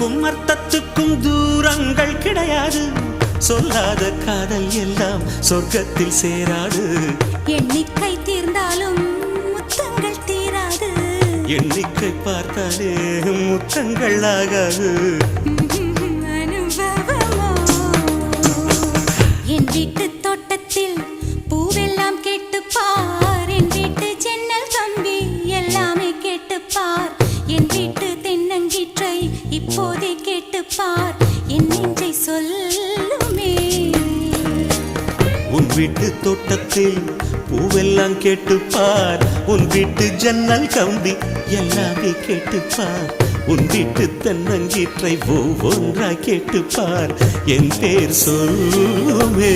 சொல்லுக்கும் அர்த்தத்துக்கும் தூரங்கள் கிடையாது. சொல்லாத காதல் எல்லாம் சொர்க்கத்தில் சேராது. எண்ணிக்கை தீர்ந்தாலும் முத்தங்கள் தீராது. எண்ணிக்கை பார்த்தாலே முத்தங்கள் ஆகாது. என் வீட்டு தோட்டத்தில் பூவெல்லாம் கேட்டுப்பார். என் வீட்டு ஜன்னல் கம்பி எல்லாமே கேட்டுப்பார். என் வீட்டு தென்னங்கீற்றை இப்போதே கேட்டுப்பார். என் நெஞ்சை சொல்லுமே. உன் வீட்டு தோட்டத்தில் பூவெல்லாம் கேட்டுப்பார். உன் வீட்டு ஜன்னல் கம்பி எல்லாமே கேட்டுப்பார். உன் வீட்டு தென்னங்கீற்றை ஒவ்வொன்றா கேட்டுப்பார். என் பேர் சொல்லுமே.